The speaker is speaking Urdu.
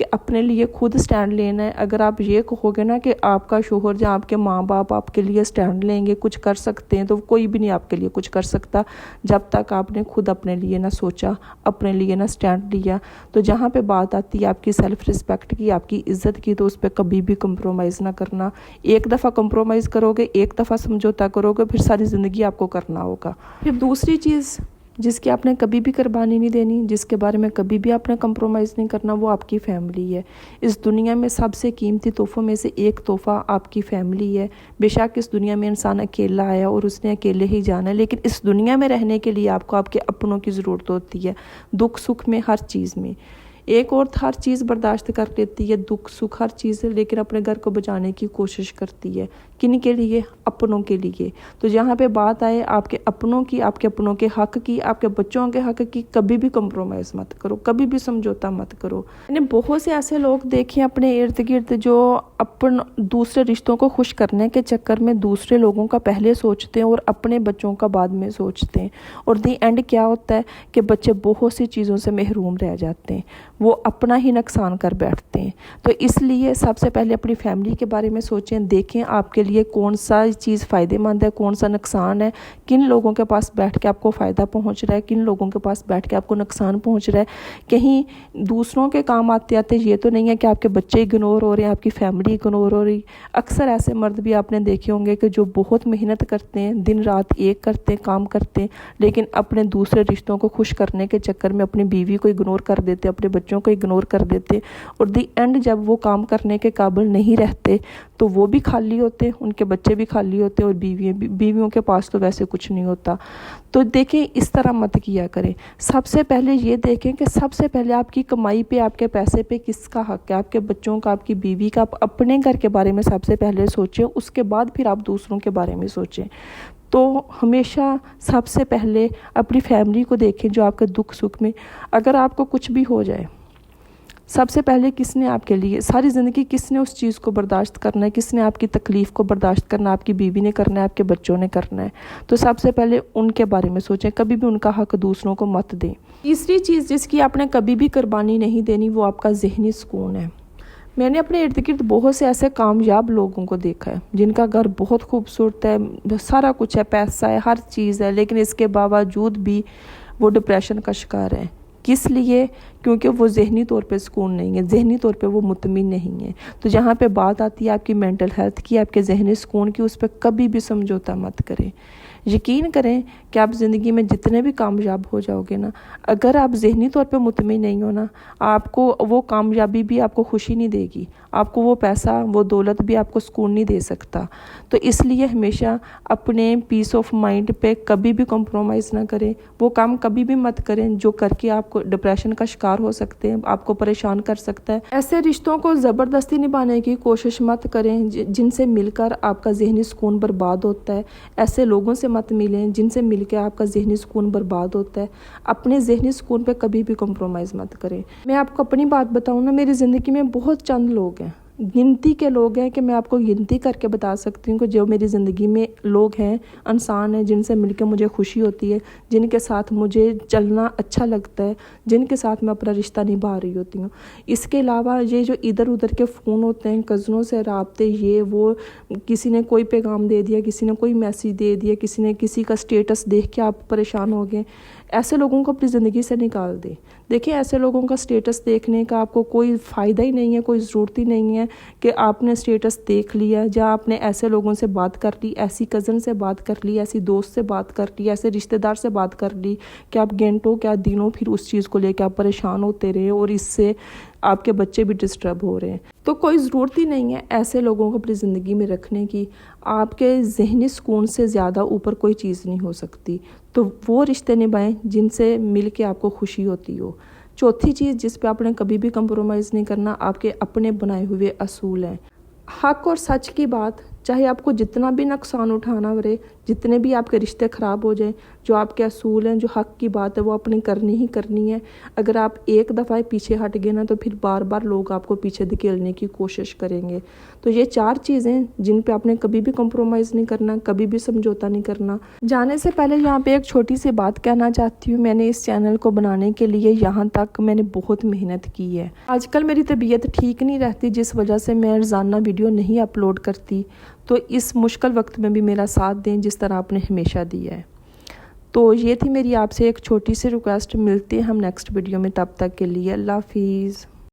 کہ اپنے لیے خود سٹینڈ لینا ہے۔ اگر آپ یہ کہوگے نا کہ آپ کا شوہر یا آپ کے ماں باپ آپ کے لیے سٹینڈ لیں گے، کچھ کر سکتے ہیں، تو کوئی بھی نہیں آپ کے لیے کچھ کر سکتا جب تک آپ نے خود اپنے لیے نہ سوچا، اپنے لیے نہ سٹینڈ لیا۔ تو جہاں پہ بات آتی ہے آپ کی سیلف رسپیکٹ کی، آپ کی عزت کی، تو اس پہ کبھی بھی کمپرومائز نہ کرنا۔ ایک دفعہ کمپرومائز کرو گے، ایک دفعہ سمجھوتا کرو گے، پھر ساری زندگی آپ کو کرنا ہوگا۔ پھر دوسری چیز جس کی آپ نے کبھی بھی قربانی نہیں دینی، جس کے بارے میں کبھی بھی آپ نے کمپرومائز نہیں کرنا، وہ آپ کی فیملی ہے۔ اس دنیا میں سب سے قیمتی تحفوں میں سے ایک تحفہ آپ کی فیملی ہے۔ بے شک اس دنیا میں انسان اکیلا آیا اور اس نے اکیلے ہی جانا ہے، لیکن اس دنیا میں رہنے کے لیے آپ کو آپ کے اپنوں کی ضرورت ہوتی ہے، دکھ سکھ میں، ہر چیز میں۔ ایک عورت ہر چیز برداشت کر لیتی ہے، دکھ سکھ ہر چیز، لیکن اپنے گھر کو بچانے کی کوشش کرتی ہے۔ کن کے لیے؟ اپنوں کے لیے۔ تو جہاں پہ بات آئے آپ کے اپنوں کی، آپ کے اپنوں کے حق کی، آپ کے بچوں کے حق کی، کبھی بھی کمپرومائز مت کرو، کبھی بھی سمجھوتا مت کرو۔ میں نے بہت سے ایسے لوگ دیکھے اپنے ارد گرد جو دوسرے رشتوں کو خوش کرنے کے چکر میں دوسرے لوگوں کا پہلے سوچتے ہیں اور اپنے بچوں کا بعد میں سوچتے ہیں، اور دی اینڈ کیا ہوتا ہے کہ بچے بہت سی چیزوں سے محروم رہ جاتے ہیں، وہ اپنا ہی نقصان کر بیٹھتے ہیں۔ تو اس لیے سب سے پہلے اپنی فیملی کے بارے میں سوچیں، دیکھیں آپ کے لیے کون سا چیز فائدے مند ہے، کون سا نقصان ہے، کن لوگوں کے پاس بیٹھ کے آپ کو فائدہ پہنچ رہا ہے، کن لوگوں کے پاس بیٹھ کے آپ کو نقصان پہنچ رہا ہے۔ کہیں دوسروں کے کام آتے آتے یہ تو نہیں ہے کہ آپ کے بچے اگنور ہو رہے ہیں، آپ کی فیملی اگنور ہو رہی۔ اکثر ایسے مرد بھی آپ نے دیکھے ہوں گے کہ جو بہت محنت کرتے ہیں، دن رات ایک کرتے ہیں، کام کرتے ہیں، لیکن اپنے دوسرے رشتوں کو خوش کرنے کے چکر میں اپنی بیوی کو اگنور کر دیتے، اپنے بچوں کو اگنور کر دیتے، اور دی اینڈ جب وہ کام کرنے کے قابل نہیں رہتے تو وہ بھی خالی ہوتے ہیں، ان کے بچے بھی خالی ہوتے ہیں، اور بیویوں کے پاس تو ویسے کچھ نہیں ہوتا۔ تو دیکھیں اس طرح مت کیا کریں۔ سب سے پہلے یہ دیکھیں کہ سب سے پہلے آپ کی کمائی پہ، آپ کے پیسے پہ کس کا حق ہے، آپ کے بچوں کا، آپ کی بیوی کا۔ آپ اپنے گھر کے بارے میں سب سے پہلے سوچیں، اس کے بعد پھر آپ دوسروں کے بارے میں سوچیں۔ تو ہمیشہ سب سے پہلے اپنی فیملی کو دیکھیں جو آپ کے دکھ سکھ میں، اگر آپ کو کچھ بھی ہو جائے، سب سے پہلے کس نے آپ کے لیے ساری زندگی کس نے اس چیز کو برداشت کرنا ہے، کس نے آپ کی تکلیف کو برداشت کرنا ہے؟ آپ کی بیوی نے کرنا ہے، آپ کے بچوں نے کرنا ہے۔ تو سب سے پہلے ان کے بارے میں سوچیں، کبھی بھی ان کا حق دوسروں کو مت دیں۔ تیسری چیز جس کی آپ نے کبھی بھی قربانی نہیں دینی، وہ آپ کا ذہنی سکون ہے۔ میں نے اپنے ارد گرد بہت سے ایسے کامیاب لوگوں کو دیکھا ہے جن کا گھر بہت خوبصورت ہے، سارا کچھ ہے، پیسہ ہے، ہر چیز ہے، لیکن اس کے باوجود بھی وہ ڈپریشن کا شکار ہے۔ کس لیے؟ کیونکہ وہ ذہنی طور پہ سکون نہیں ہے، ذہنی طور پہ وہ مطمئن نہیں ہے۔ تو جہاں پہ بات آتی ہے آپ کی مینٹل ہیلتھ کی، آپ کے ذہنی سکون کی، اس پہ کبھی بھی سمجھوتا مت کریں۔ یقین کریں کہ آپ زندگی میں جتنے بھی کامیاب ہو جاؤ گے نا، اگر آپ ذہنی طور پہ مطمئن نہیں ہو نا، آپ کو وہ کامیابی بھی آپ کو خوشی نہیں دے گی، آپ کو وہ پیسہ، وہ دولت بھی آپ کو سکون نہیں دے سکتا۔ تو اس لیے ہمیشہ اپنے پیس آف مائنڈ پہ کبھی بھی کمپرومائز نہ کریں، وہ کام کبھی بھی مت کریں جو کر کے آپ کو ڈپریشن کا شکار ہو سکتے ہیں، آپ کو پریشان کر سکتا ہے۔ ایسے رشتوں کو زبردستی نبھانے کی کوشش مت کریں جن سے مل کر آپ کا ذہنی سکون برباد ہوتا ہے۔ ایسے لوگوں سے مت ملیں جن سے مل کے آپ کا ذہنی سکون برباد ہوتا ہے۔ اپنے ذہنی سکون پہ کبھی بھی کمپرومائز مت کریں۔ میں آپ کو اپنی بات بتاؤں نا، میری زندگی میں بہت چند لوگ ہیں، گنتی کے لوگ ہیں کہ میں آپ کو گنتی کر کے بتا سکتی ہوں کہ جو میری زندگی میں لوگ ہیں، انسان ہیں، جن سے مل کے مجھے خوشی ہوتی ہے، جن کے ساتھ مجھے چلنا اچھا لگتا ہے، جن کے ساتھ میں اپنا رشتہ نبھا رہی ہوتی ہوں۔ اس کے علاوہ یہ جو ادھر ادھر کے فون ہوتے ہیں، کزنوں سے رابطے، یہ وہ، کسی نے کوئی پیغام دے دیا، کسی نے کوئی میسیج دے دیا، کسی نے کسی کا سٹیٹس دیکھ کے آپ پریشان ہو گئے، ایسے لوگوں کو اپنی زندگی سے نکال دیں۔ دیکھیں ایسے لوگوں کا سٹیٹس دیکھنے کا آپ کو کوئی فائدہ ہی نہیں ہے، کوئی ضرورت ہی نہیں ہے کہ آپ نے سٹیٹس دیکھ لیا، یا آپ نے ایسے لوگوں سے بات کر لی، ایسی کزن سے بات کر لی، ایسی دوست سے بات کر لی، ایسے رشتہ دار سے بات کر لی کہ آپ گھنٹوں کیا دنوں پھر اس چیز کو لے کے آپ پریشان ہوتے رہے، اور اس سے آپ کے بچے بھی ڈسٹرب ہو رہے ہیں۔ تو کوئی ضرورت ہی نہیں ہے ایسے لوگوں کو اپنی زندگی میں رکھنے کی۔ آپ کے ذہنی سکون سے زیادہ اوپر کوئی چیز نہیں ہو سکتی۔ تو وہ رشتے نبھائیں جن سے مل کے آپ کو خوشی ہوتی ہو۔ چوتھی چیز جس پہ آپ نے کبھی بھی کمپرومائز نہیں کرنا، آپ کے اپنے بنائے ہوئے اصول ہیں۔ حق اور سچ کی بات، چاہے آپ کو جتنا بھی نقصان اٹھانا پڑے، جتنے بھی آپ کے رشتے خراب ہو جائیں، جو آپ کے اصول ہیں، جو حق کی بات ہے وہ اپنی کرنی ہی کرنی ہے۔ اگر آپ ایک دفعہ پیچھے ہٹ گئے نا تو پھر بار بار لوگ آپ کو پیچھے دھکیلنے کی کوشش کریں گے۔ تو یہ 4 چیزیں جن پہ آپ نے کبھی بھی کمپرومائز نہیں کرنا، کبھی بھی سمجھوتا نہیں کرنا۔ جانے سے پہلے یہاں پہ ایک چھوٹی سی بات کہنا چاہتی ہوں، میں نے اس چینل کو بنانے کے لیے یہاں تک میں نے بہت محنت کی ہے۔ آج کل میری طبیعت ٹھیک نہیں رہتی، جس وجہ سے میں روزانہ ویڈیو نہیں اپلوڈ کرتی، تو اس مشکل وقت میں بھی میرا ساتھ دیں جس طرح آپ نے ہمیشہ دیا ہے۔ تو یہ تھی میری آپ سے ایک چھوٹی سی ریکویسٹ۔ ملتے ہیں ہم نیکسٹ ویڈیو میں، تب تک کے لیے اللہ حافظ۔